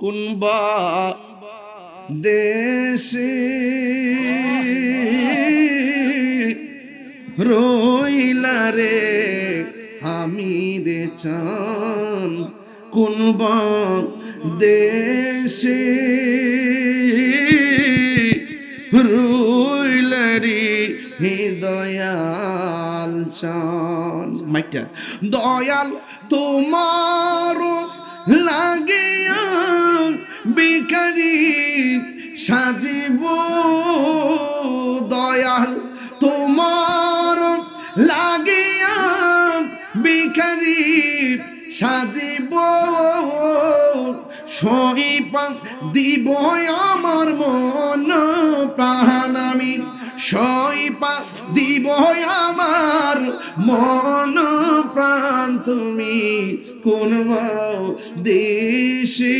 কোনবা দেশে রইলা রে হামিদে চান, কোনবা দেশে রইলা রে দয়াল চান। মাইটা দয়াল তোমার লাগিয়া ভিখারি সাজিব, দয়াল তোমার লাগিয়া ভিখারি সাজিব, সইপা দিব আমার মন প্রাণ, আমি সইপা দিব আমার মন প্রাণ, তুমি কোন দেশে